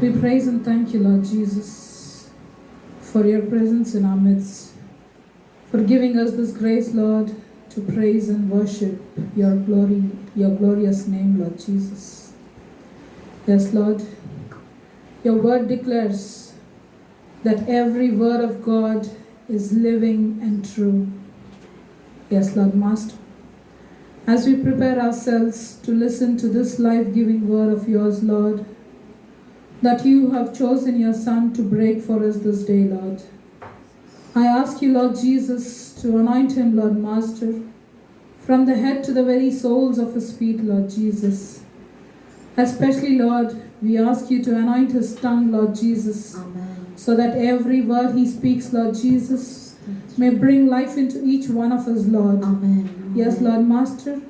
We praise and thank you, Lord Jesus, for your presence in our midst, for giving us this grace, Lord, to praise and worship your glory, your glorious name, Lord Jesus. Yes, Lord, your word declares that every word of God is living and true. Yes, Lord Master, as we prepare ourselves to listen to this life-giving word of yours, Lord, that you have chosen your Son to break for us this day, Lord, I ask you, Lord Jesus, to anoint him, Lord Master, from the head to the very soles of his feet, Lord Jesus. Especially, Lord, we ask you to anoint his tongue, Lord Jesus, Amen. so that every word he speaks, Lord Jesus, may bring life into each one of us, Lord. Amen. Yes, Lord Master,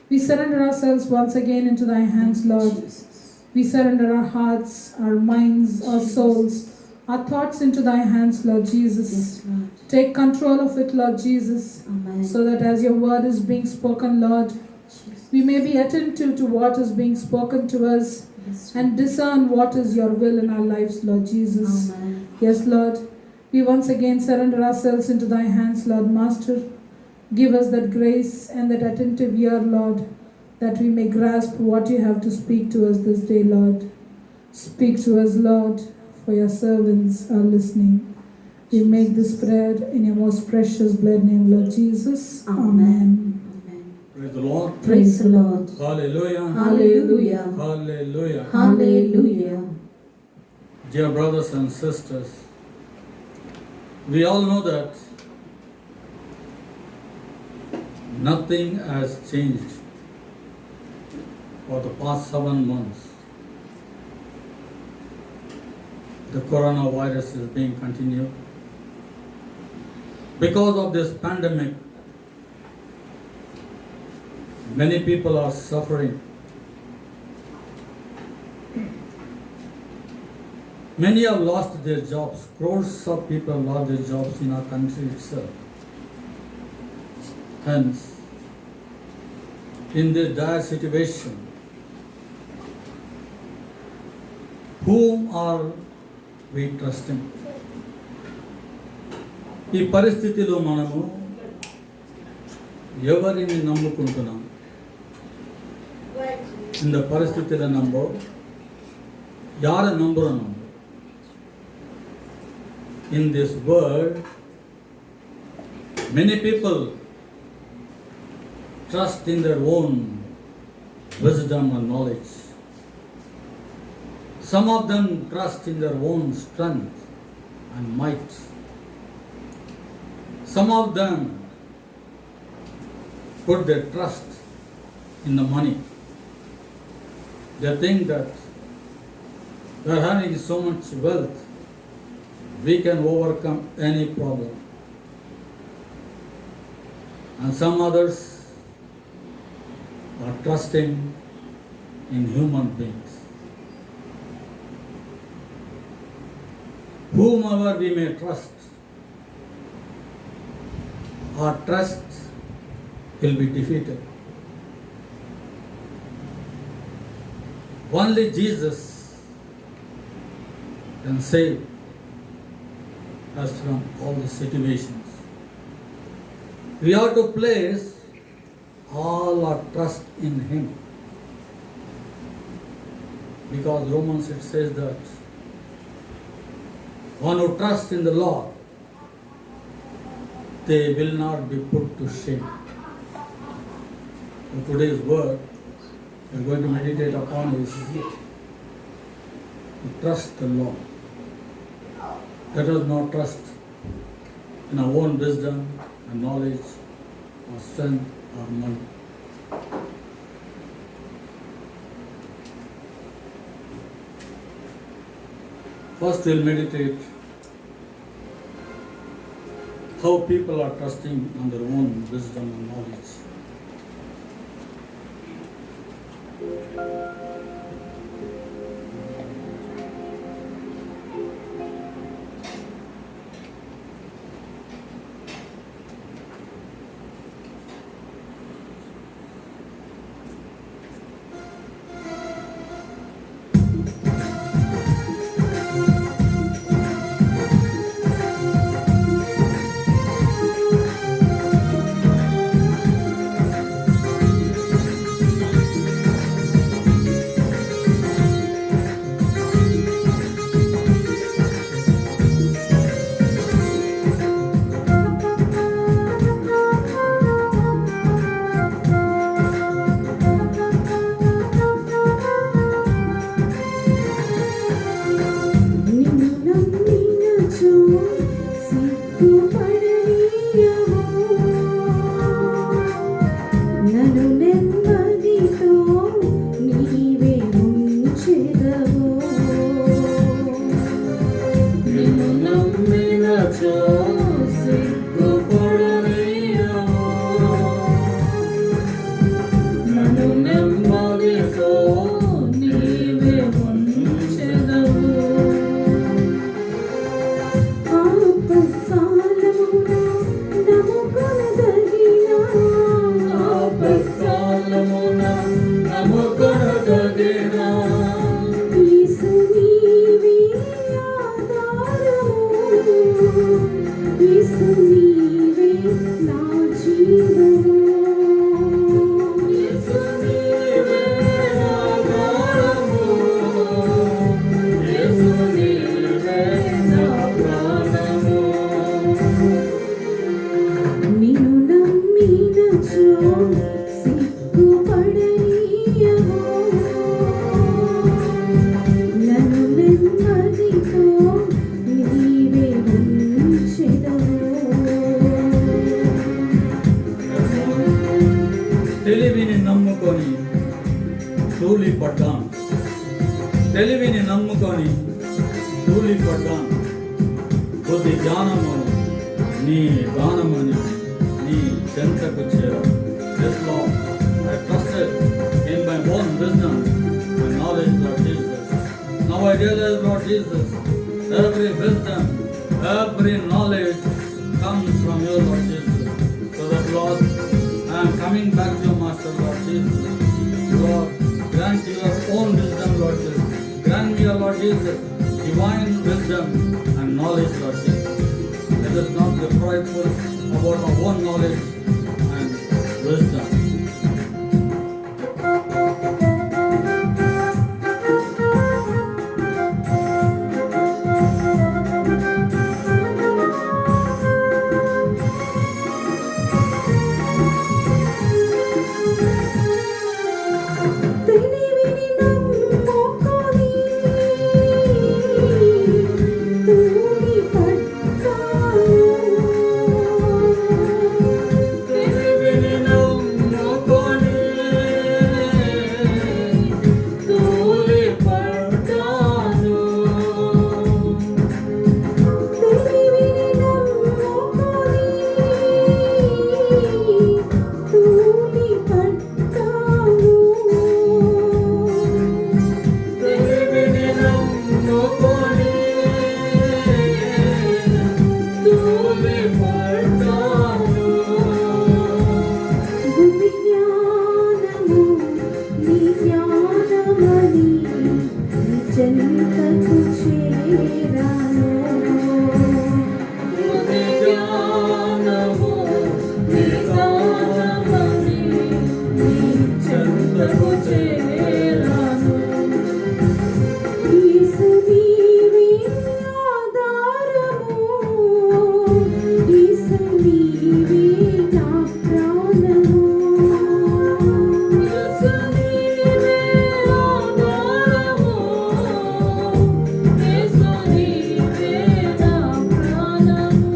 we surrender ourselves once again into thy hands, Lord. Jesus. We surrender our hearts, our minds, our souls, our thoughts into thy hands, Lord Jesus. Yes, Lord. Take control of it, Lord Jesus, Amen. so that as your word is being spoken, Lord, Jesus. we may be attentive to what is being spoken to us Yes, and discern what is your will in our lives, Lord Jesus. Amen. Yes, Lord, we once again surrender ourselves into thy hands, Lord Master. Give us that grace and that attentive ear, Lord, that we may grasp what you have to speak to us this day, Lord. Speak to us, Lord, for your servants are listening. We make this prayer in your most precious blood name, Lord Jesus. Amen. Amen. Praise the Lord. Praise the Lord. Hallelujah. Hallelujah. Hallelujah. Hallelujah. Dear brothers and sisters, we all know that nothing has changed for the past 7 months. The coronavirus is being continued. Because of this pandemic, many people are suffering. Many have lost their jobs. Crores of people lost their jobs in our country itself. Hence, in this dire situation, whom are we trusting? ఈ పరిస్థితిలో మనము ఎవరిని నమ్ముకుంటున్నాం? இந்த ಪರಿಸ್ಥಿತಿಯಲ್ಲಿ நம்ம ಯಾರ ನಂಬರೋಣ? In this world, many people trust in their own wisdom and knowledge. Some of them trust in their own strength and might. Some of them put their trust in the money. They think that we are having so much wealth, we can overcome any problem. And some others are trusting in human beings. Whomever we may trust, our trust will be defeated. Only Jesus can save us from all the situations. We have to place all our trust in Him. Because Romans it says that one who trusts in the Lord, they will not be put to shame. In today's word, we are going to meditate upon is to trust the Lord. Let us not trust in our own wisdom and knowledge or strength or money. First we'll meditate how people are trusting on their own wisdom and knowledge. తెలివిని నమ్ముకొని తూలిపడ్డాను. తెలివిని నమ్ముకొని తూలిపడ్డాను. కొద్ది జ్ఞానము నీ దానమని నీ చెంతకు చేరాను. Yes, Lord, I trusted in my own wisdom and knowledge, Lord Jesus. Now I realize, Lord Jesus, every wisdom, every knowledge comes from you, Lord Jesus. So that, Lord, I am coming back to you, Master, Lord Jesus. Lord, grant your own wisdom, Lord Jesus. Grant me, Lord Jesus, divine wisdom and knowledge, Lord Jesus. Let us not be prideful about our own knowledge and wisdom. తెలివిని నమ్ముకొని తూలిపడ్డాను. తెలివిని నమ్ముకొని తూలిపడ్డాను. తెలివిని నమ్ముకొని తూలిపడ్డాను. తెలివిని నమ్ముకొని తూలిపడ్డాను. భూమి జ్ఞానము నీ జ్ఞానమని నీ చెంతకు చేరాను. బుద్ధి జ్ఞానము నీ దానమని నీ చెంతకు చేరాను. యేసు నీవే ఆధారము, యేసు నీవే నా ప్రాణము. యేసు నీవే ఆధారము, యేసు నీవే నా ప్రాణము.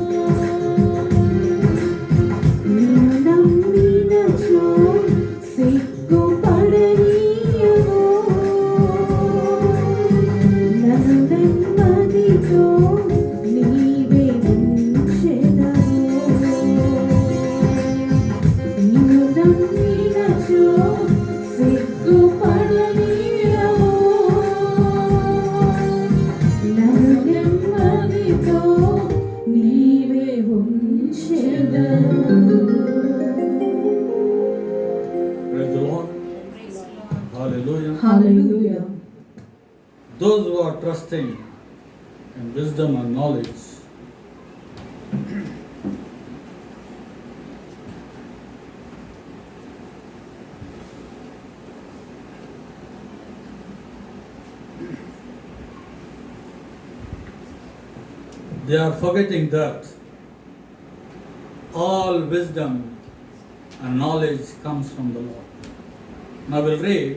నిన్ను నమ్మినచో సిగ్గుపడనీయవు, నన్ను నెమ్మదితో నీవే ఉంచెదవు. నిన్ను నమ్మినచో సిగ్గుపడనీయవు, నన్ను నెమ్మదితో నీవే ఉంచెదవు. Praise the Lord. Hallelujah. Hallelujah. Those who are trusting in wisdom and knowledge, they are forgetting that all wisdom and knowledge comes from the Lord. Now we'll read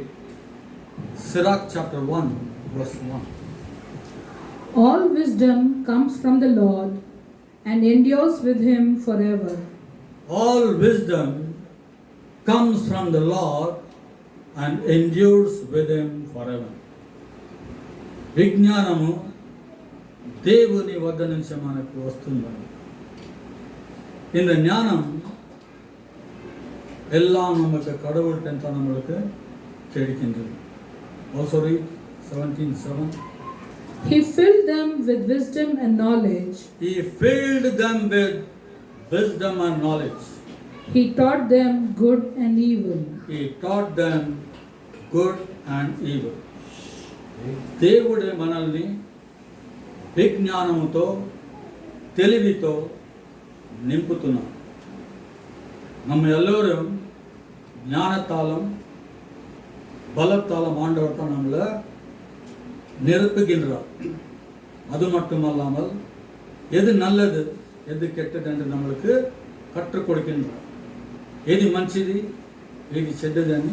Sirach chapter 1, verse 1. All wisdom comes from the Lord and endures with him forever. All wisdom comes from the Lord and endures with him forever. విజ్ఞానము దేవుని వద్ద నుంచి మనకు వస్తుందని. இந்த ஞானம் எல்லாம் நமக்கு கடவுள்கிட்ட நம்மளுக்கு கிடைக்கின்றது. Also read 17:7. He filled them with wisdom and knowledge. He filled them with wisdom and knowledge. He taught them good and evil. He taught them good and evil. దేవుడే మనల్ని విజ్ఞానముతో తెలివితో నింపుతున్నాం. நம்ம எல்லோரும் ஞானத்தாலும் பலத்தாலும் ஆண்டவர் தான் நம்மளை நிரப்புகின்றார். அது மட்டுமல்லாமல் எது நல்லது எது கெட்டது என்று நம்மளுக்கு కట్టుకు కొడుకిండ్రారు. ఏది మంచిది ఏది చెడ్డదని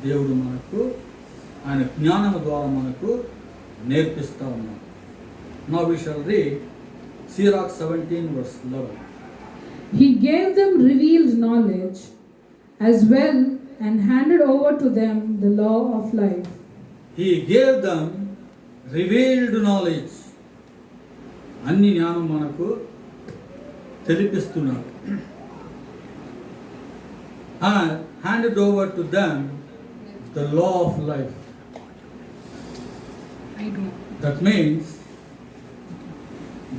దేవుడు మనకు ఆయన జ్ఞానం ద్వారా మనకు నేర్పిస్తూ ఉన్నాడు. Now we shall read Sirach 17 verse 11. He gave them revealed knowledge. As well and handed over to them the law of life. He gave them revealed knowledge. అన్ని జ్ఞానం మనకు తెలిపిస్తున్నాడు. And handed over to them the law of life. That means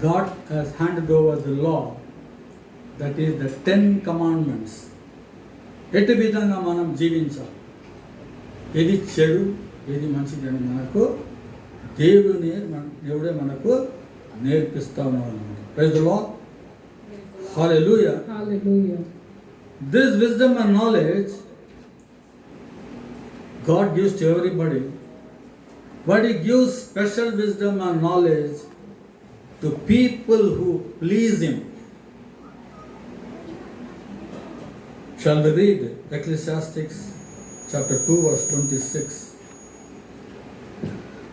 God has handed over the law, that is the 10 commandments. ఎటు విధంగా మనం జీవించాలి, ఏది చెడు ఏది మంచిది అని మనకు దేవుడే మనకు నేర్పిస్తా ఉన్నాడు అన్నమాట. Praise the Lord. Hallelujah. Hallelujah. This wisdom and knowledge God gives to everybody, but He gives special wisdom and knowledge to people who please Him. Shall we read Ecclesiastes chapter 2 verse 26?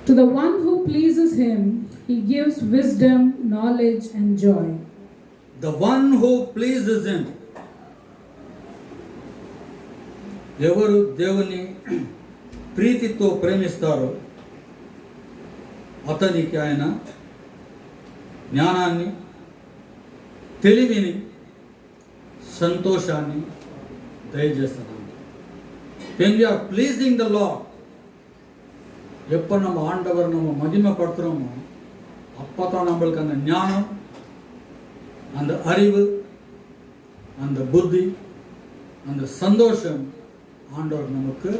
To the one who pleases him, he gives wisdom, knowledge, and joy. The one who pleases Him. ఎవరు దేవుని ప్రీతితో ప్రేమిస్తారో అతనికి ఆయన జ్ఞానాన్ని, తెలివిని, సంతోషాన్ని దయచేస్తాడు. When we are pleasing the Lord, எப்போ நம்ம ஆண்டவர் நம்ம மகிமைப்படுத்துகிறோமோ அப்போ தான் நம்மளுக்கு அந்த ஞானம், அந்த அறிவு, அந்த புத்தி, அந்த சந்தோஷம் ஆண்டவர் நமக்கு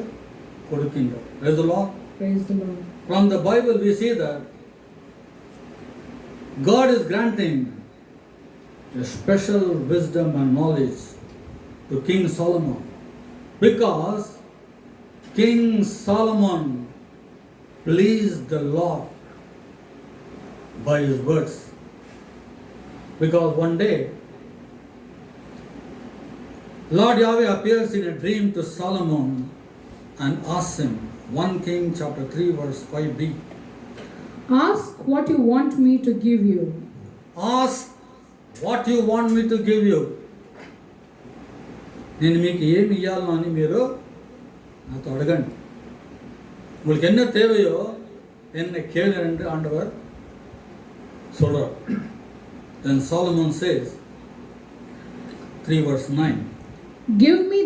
கொடுக்கின்றார். Praise the Lord. Praise the Lord. From the Bible we see that God is granting a special wisdom and knowledge to King Solomon, because King Solomon pleased the Lord by his words. Because one day Lord Yahweh appears in a dream to Solomon and asks him, 1 King chapter 3 verse 5b, Ask what you want me to give you. ask what you want me to give you. నేను మీకు ఏమి ఇవ్వాలో అని మీరు నాతో అడగండి. உங்களுக்கு என்ன தேவையோ என்னை கேளு என்று ஆண்டவர் சொல்றார். Then Solomon says 3 verse 9, Give me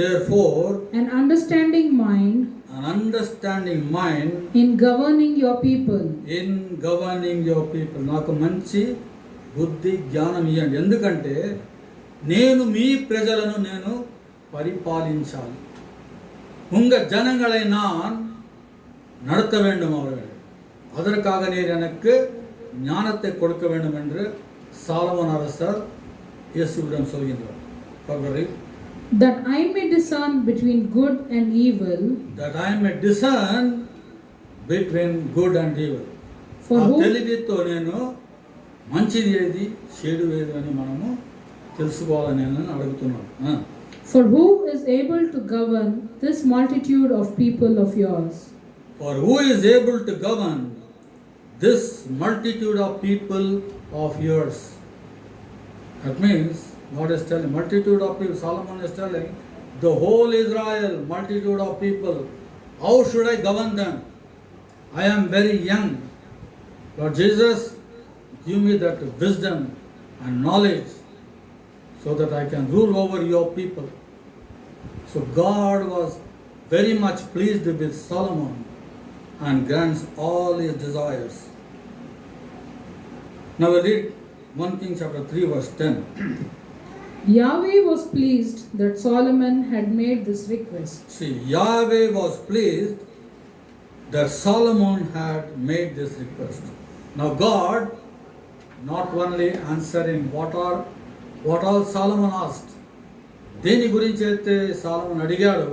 therefore an understanding mind an understanding mind in governing your people. in governing your people. నాకు మంచి బుద్ధి జ్ఞానం ఇవ్వండి, ఎందుకంటే నేను మీ ప్రజలను నేను பரிபாலிంచాలి. உங்க ஜனங்களை நான் நடத்த வேண்டும் அவர்கள், அதற்காக நீர் எனக்கு ஞானத்தை கொடுக்க வேண்டும் என்று சாலமோன் அரசர் இயேசுவிடம் சொல்கின்றார். That I may discern between good and evil. That I may discern between good and evil. For ఆ who, తెలివితో నేను మంచిది ఏది చెడు ఏది అని మనము తెలుసుకోవాలని నేను అడుగుతున్నాను. for who is able to govern this multitude of people of yours? For who is able to govern this multitude of people of yours? That means God is telling multitude of people. Solomon is telling the whole Israel, multitude of people. How should I govern them? I am very young. Lord Jesus, give me that wisdom and knowledge so that I can rule over your people. So God was very much pleased with Solomon and grants all his desires. Now we read 1 King chapter 3 verse 10. Yahweh was pleased that Solomon had made this request. See, Yahweh was pleased that Solomon had made this request. Now God not only answering what all Solomon asked, దేని గురించి అయితే Solomon అడిగాడో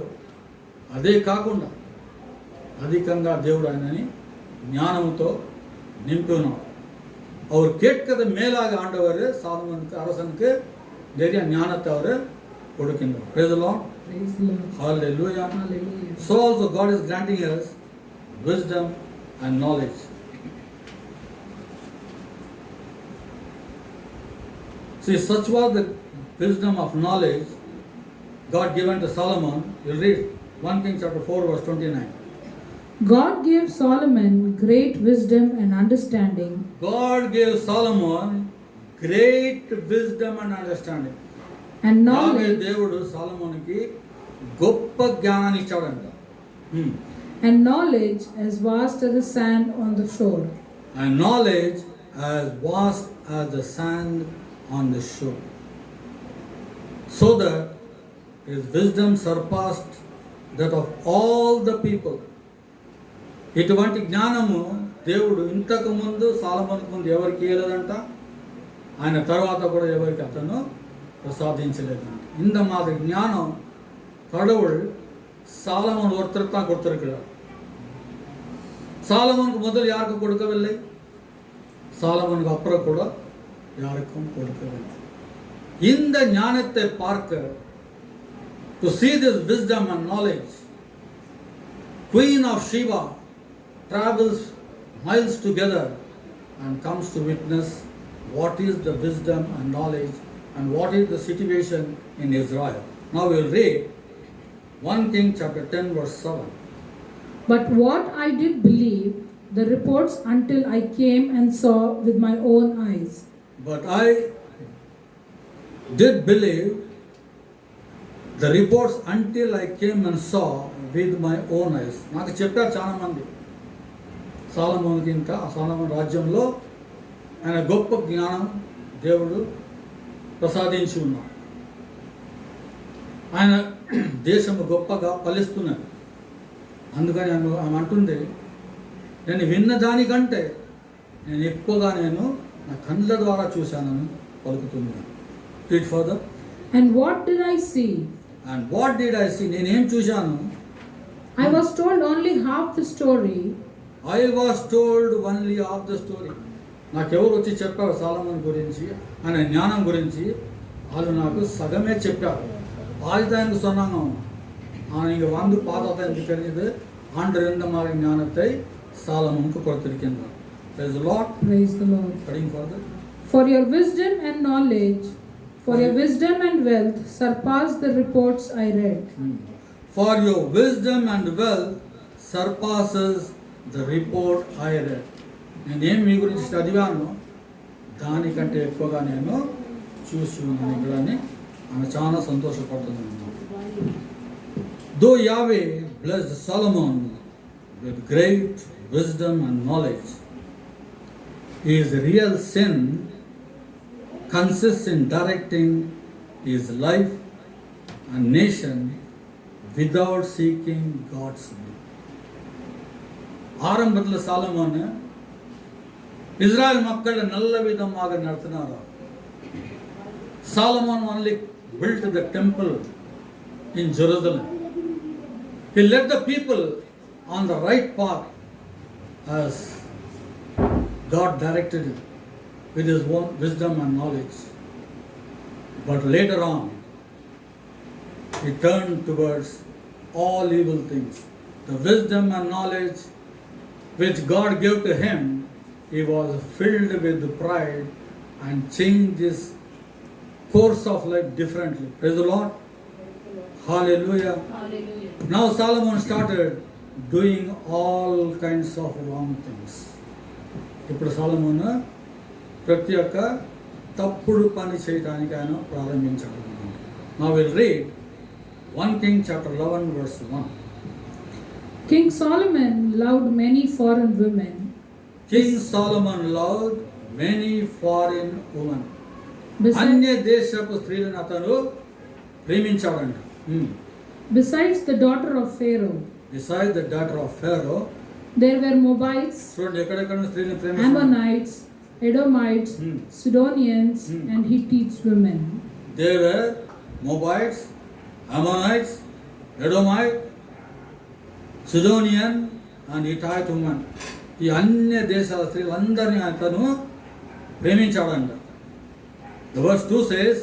అదే కాకుండా అధికంగా దేవుడు ఆయనని జ్ఞానంతో நிம்பி ఉన్నాడు. அவர் கேட்கறது மேலாக ஆண்டவர் சாலமனுக்கு அரசனுக்கு நிறைய ஞானத்தை அவர் கொடுக்கின்றார். Praise the Lord. Praise the Lord. Hallelujah. Hallelujah. So also God is granting us wisdom and knowledge. See, such was the wisdom of knowledge God given to Solomon. You'll read 1 Kings chapter 4 verse 29. God gave Solomon great wisdom and understanding, God gave Solomon great wisdom and understanding. and యావే knowledge, దేవుడు సాలమోనుకి గొప్ప జ్ఞానాన్ని ఇచ్చాడంట. and knowledge as vast as the sand on the shore. And knowledge as vast as the sand on the shore. So that his wisdom surpassed that of all the people. ఇటువంటి జ్ఞానము దేవుడు ఇంతకు ముందు సాలమోనుకు ముందు ఎవరికి ఇవ్వలేదంట, ఆయన తర్వాత కూడా ఎవరికి అతను பிரசாதிச்சலேదంట. இந்த மாதிரி ஞானம் கடவுள் சாலமோன் ஒருத்தருக்கு தான் கொடுத்திருக்கிறார். சாலமோனுக்கு முதல் யாருக்கும் கொடுக்கவில்லை, சாலமோனுக்கு அப்புறம் கூட யாருக்கும் கொடுக்கவில்லை. இந்த ஞானத்தை பார்க்க, to see this wisdom and knowledge, Queen of Sheba travels miles together and comes to witness what is the wisdom and knowledge and what is the situation in Israel. Now we will read 1 King chapter 10 verse 7. But what I did believe the reports until I came and saw with my own eyes. But I did believe the reports until I came and saw with my own eyes. నాకు చెప్పారు చాలా మంది సాలమోనుకి, ఇంకా సాలమోను రాజ్యంలో ఆయన గొప్ప జ్ఞానం దేవుడు ప్రసాదించి ఉన్నాడు. ఆయన దేశము గొప్పగా ఫలిస్తున్నది. అందుకని ఆమె అంటుంది, నేను విన్న దానికంటే నేను ఎక్కువగా నేను నా కళ్ళ ద్వారా చూశానని పలుకుతున్నాను. Read further. And what did I see? And what did I see? నేనేం చూశాను? I was told only half the story. I was told only half the story. నాకెవరు వచ్చి చెప్పారు సాలమోన్ గురించి, ఆయన జ్ఞానం గురించి, వాళ్ళు నాకు సగమే చెప్పారు. ஆழ்தான் என்று சொன்னாங்க. ஆனால் இங்கே வந்து பார்த்தா தான் எனக்கு தெரிஞ்சது ஆண்டவர் இந்த மாதிரி ஞானத்தை சாலமோனுக்கு கொடுத்திருக்கின்றார். Praise the Lord. Praise the Lord. Studying further. For your wisdom and knowledge, for your wisdom and wealth surpass the reports I read. For your wisdom and wealth surpasses the report I read. నేనేం మీ గురించి చదివాను దానికంటే ఎక్కువగా నేను చూసి ఉన్నాను ఇక్కడ అని ఆమె చాలా సంతోషపడుతుంది. Though Yahweh blessed Solomon with great wisdom and knowledge, his real sin consists in directing his life and nation without seeking God's will. ஆரம்பத்தில் சாலமோன் இஸ்ராயல் மக்களை நல்ல விதமாக நடத்தினார். Solomon only built the temple in Jerusalem. He led the people on the right path as God directed him with his own wisdom and knowledge. But later on, he turned towards all evil things. The wisdom and knowledge which God gave to him, he was filled with pride and changed his course of life differently. Praise the Lord. Hallelujah. Hallelujah. Now Solomon started doing all kinds of wrong things. ఇప్పుడు Solomon ప్రతి ఒక్క తప్పుడు పని చేయడానికి ఆయన ప్రారంభించాడు. Now we'll read 1 King chapter 11 verse 1. King Solomon loved many foreign women. King Solomon loved many foreign women. Besides, అన్య దేశపు స్త్రీలను అతను ప్రేమించాడంట. besides the daughter of Pharaoh, Besides the daughter of Pharaoh, there were Moabites, చూడండి ఎక్కడెక్కడ స్త్రీలను ప్రేమించాడు. Ammonites, Edomites, Sidonians, Hmm. and Hittites women. There were Moabites, Ammonites, Edomite, Sidonian and Hittite women. ఈ అన్య దేశాల స్త్రీలందరినీ అతను ప్రేమించాడంట. The verse 2 says,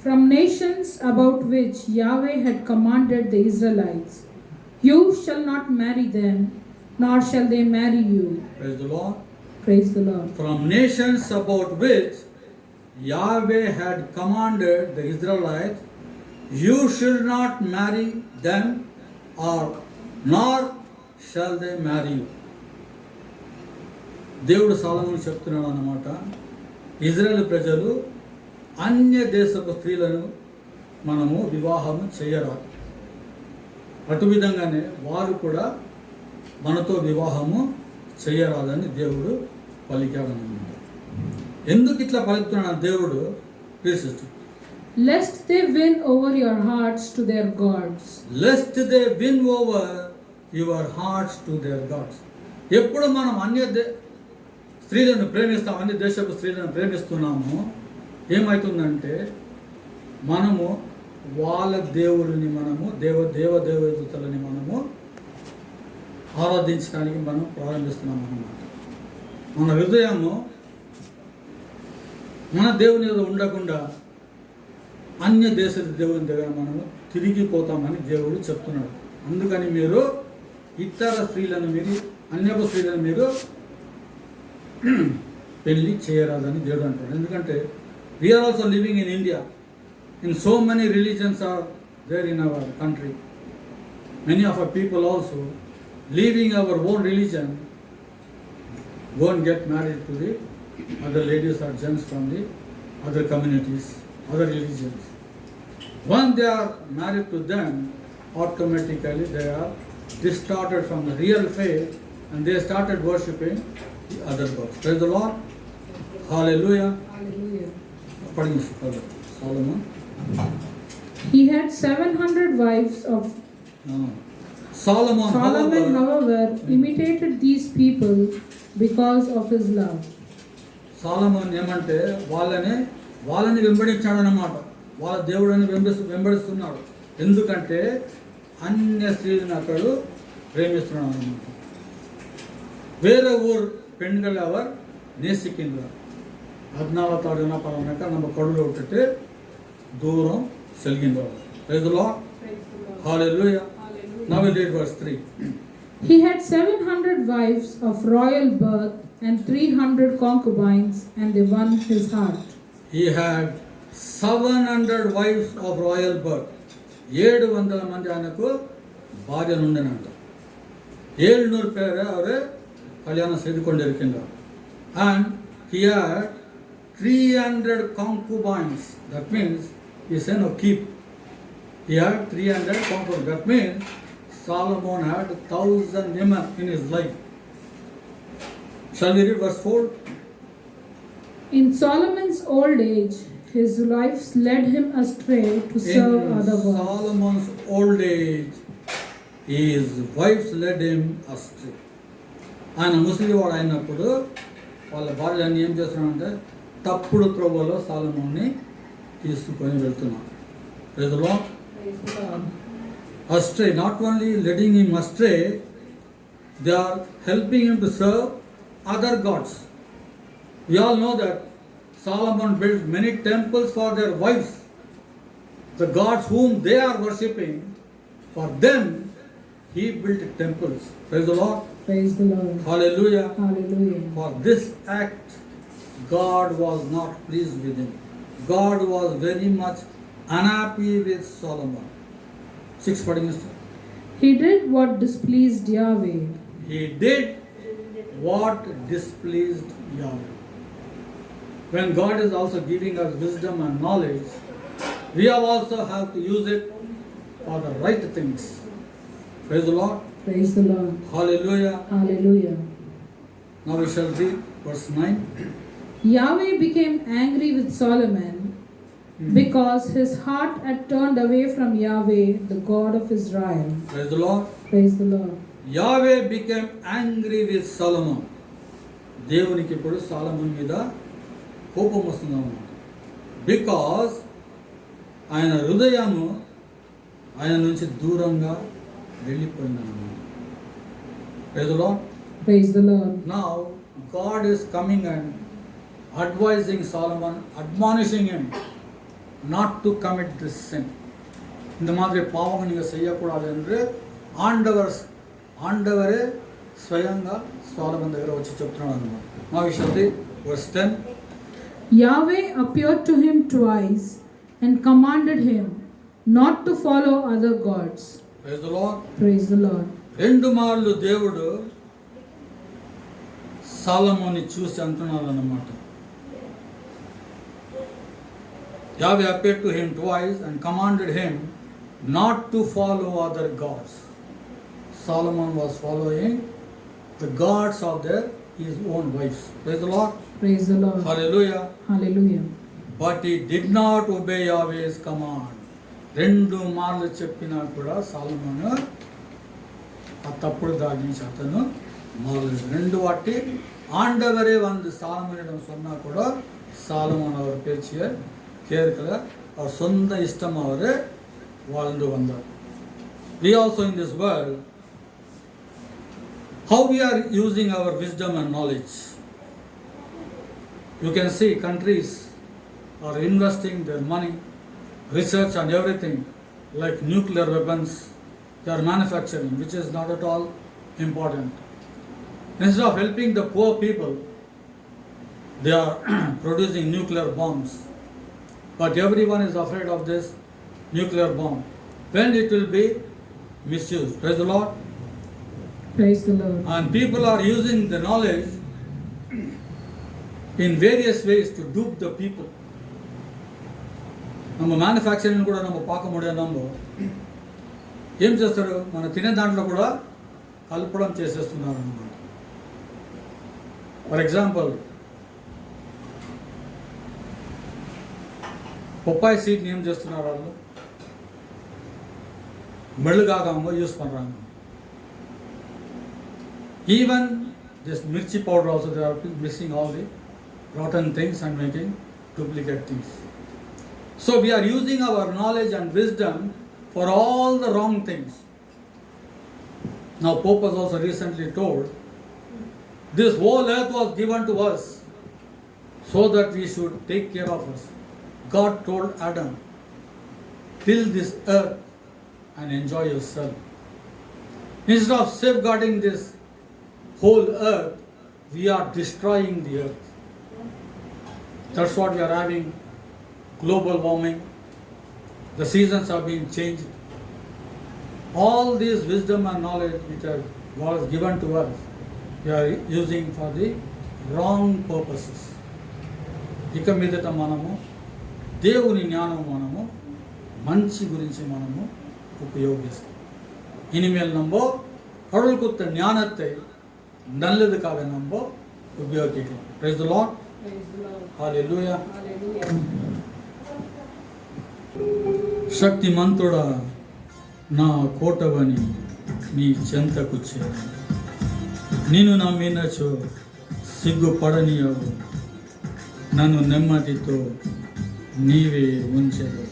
From nations about which Yahweh had commanded the Israelites, you shall not marry them, nor shall they marry you. praise the Lord. Praise the Lord. From nations about which Yahweh had commanded the Israelites, you should not marry them, or nor shall they marry you. దేవుడు సొలొమోను చెప్తున్నాడు అన్నమాట, Israel ప్రజలు అన్య దేశపు స్త్రీలను మనము వివాహము చేయరాదు, అటు విధంగానే వారు కూడా మనతో వివాహము చేయరాదని దేవుడు పలికాడనమాట. ఎందుకు ఇట్లా పలుకుతున్నాడు దేవుడు? Please, Lest they win over your hearts to their gods. lest they win over your hearts to their gods. ఎప్పుడు మనం స్త్రీలను ప్రేమిస్తాం, అన్య దేశపు స్త్రీలను ప్రేమిస్తున్నాము, ఏమవుతుందంటే మనము వాళ్ళ దేవుడిని మనము దేవదేవతలని మనము ఆరాధించడానికి మనం ప్రారంభిస్తున్నాం అన్నమాట. మన హృదయము మన దేవుని మీద ఉండకుండా అన్య దేశ దేవుని దగ్గర మనము తిరిగిపోతామని దేవుడు చెప్తున్నాడు. అందుకని మీరు ఇతర స్త్రీలను అన్యపు స్త్రీలను మీరు పెళ్లి చేయరాదని దేవుడు అంటాడు. ఎందుకంటే we are also living in India, in so many religions are there in our country. Many of our people also leaving our own religion go and get married to the other ladies or gents from the other communities, other religions. Once they are married to them, automatically they are distorted from the real faith and they started worshipping the other gods. Praise the Lord. Hallelujah. Hallelujah. Pardon, Solomon. He had 700 wives of Solomon, however, imitated these people because of his love. Solomon ఏమంటే వాళ్ళని వెంబడించాడు అన్నమాట, వాళ్ళ దేవుడిని వెంబడిస్తున్నాడు. ఎందుకంటే అన్య స్త్రీలను అతడు ప్రేమిస్తున్నాడు అన్నమాట. வேற ஊர் பெண்கள் அவர் நேசிக்கின்றார். அதனால தான் என்ன பண்ணாக்க நம்ம கடவுளை விட்டுட்டு தூரம் செல்கின்றார். Praise the Lord. Hallelujah. Now we read verse 3. He had 700 wives of royal birth and 300 concubines, and they won his heart. He had 700 wives of royal birth. 700 మంది ఆయనకు భార్యలు ఉండేనంట. 700 பேரை அவர் கல்யாணம் செய்து கொண்டிருக்கின்றார். And he had 300 concubines. That means he said no, keep. He had 300 concubines. That means Solomon had 1,000 women in his life. Shall we read verse 4? In Solomon's old age, his wives led him astray to serve other In gods. Solomon's old age, his wives led him astray. ఆయన ముసలివాడు అయినప్పుడు వాళ్ళ భార్యని ఏం చేస్తున్నాడంటే తప్పుడు త్రోవలో సాలమోన్ని తీసుకొని వెళ్తున్నాడు. Praise the Lord. Praise the Lord. Astray, not only leading him astray, they are helping him to serve other gods. We all know that Solomon built many temples for their wives, the gods whom they are worshipping. For them, he built temples. Praise the Lord. Praise the Lord. Hallelujah. Hallelujah. For this act, God was not pleased with him. God was very much unhappy with Solomon. 6 pardon. He did what displeased Yahweh. He did what displeased Yahweh. When God is also giving us wisdom and knowledge, we also have to use it for the right things. Praise the Lord. Praise the Lord. Hallelujah. Hallelujah. Now we shall read verse 9. Yahweh became angry with Solomon because his heart had turned away from Yahweh, the God of Israel. Praise the Lord. Praise the Lord. Yahweh became angry with Solomon. దేవునికి ఇప్పుడు Solomon మీద కోపం వస్తుందన్నమాట. Because ఆయన హృదయము ఆయన నుంచి దూరంగా వెళ్ళిపోయిందన్నమాట. Praise the Lord. Praise the Lord. Now God is coming and advising Solomon, admonishing him not to commit this sin. இந்த மாதிரி பாவம் நீங்கள் செய்யக்கூடாது என்று ஆண்டவரே స్వయంగా సొలొమోన్ దగ్గర వచ్చి చెప్తున్నాడు అన్నమాట. Now we shall read verse 10. Yahweh appeared to him twice and commanded him, not to follow other gods. Praise the Lord. Praise the Lord. 2 మార్లు దేవుడు సాలమోని చూసి అంటున్నాడు అన్నమాట. Yahweh appeared to him twice and commanded him not to follow other gods. Solomon was following the gods of his own wives. Praise the Lord. Praise the Lord. Hallelujah. Hallelujah. But he did not obey Yahweh's command. 2 మార్లు చెప్పినా కూడా సాలమోను ఆ తప్పుడు దారి నుంచి అతను మారలేదు. 2 వాటి ஆண்டவரே வந்து சாலமோனிடம் சொன்னா கூட சாலமோன் அவர் பேச்சியை கேட்கல. அவர் சொந்த இஷ்டம் அவர் வாழ்ந்து வந்தார். We also in this world, how we are using our wisdom and knowledge. You can see countries are investing their money, research and everything, like nuclear weapons, they are manufacturing, which is not at all important. Instead of helping the poor people, they are producing nuclear bombs. But everyone is afraid of this nuclear bomb. When it will be misused. Praise the Lord. Praise the Lord. And people are using the knowledge in various ways to dupe the people. நம்ம manufacturing కూడా நம்ம பார்க்க முடியாது. நம்ம ఏం చేస్తారు, మన తినే దాంట్లో కూడా కలపడం చేసేస్తున్నారు అన్నమాట. ఫర్ ఎగ్జాంపుల్, பப்பாய் சீட் ஏம் చేస్తున్నారు వాళ్ళు, மெழுகாகாம யூஸ் பண்றாங்க. Even this mirchi powder also they are mixing all the rotten things and making duplicate things. So we are using our knowledge and wisdom for all the wrong things. Now Pope was also recently told, this whole earth was given to us so that we should take care of us. God told Adam, till this earth and enjoy yourself. Instead of safeguarding this whole earth, we are destroying the earth. That's what we are having. Global warming, the seasons are being changed. All this wisdom and knowledge which was given to us, we are using for the wrong purposes. ఇక మీదట మనము దేవుని జ్ఞానం మనము మంచి గురించి మనము ఉపయోగిస్తాం. இனிமேல் நம்ம கடவுள் கொடுத்த ஞானத்தை நல்லதுக்காக நம்ம உபயோகிக்கலாம். Praise the Lord. Praise the Lord. Hallelujah. Hallelujah. శక్తిమంతుడా నా కోటవని నీ చెంతకు చేరు, నిన్ను నమ్మినచో సిగ్గుపడనీయవు, నన్ను నెమ్మదితో నీవే ఉంచెదవు.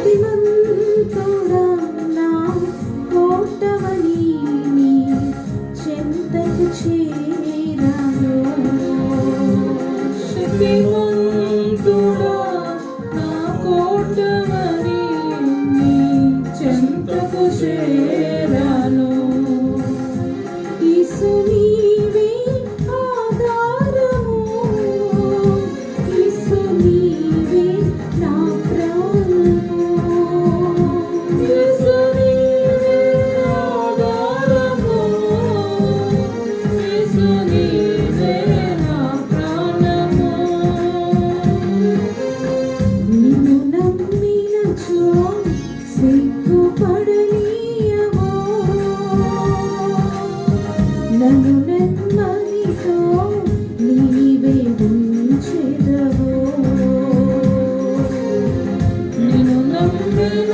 శక్తిమంతుడా నా కోటవని నీ చెంత నన్ను నెమ్మదితో నీవే ఉంచెదవు. నిన్ను నమ్మిన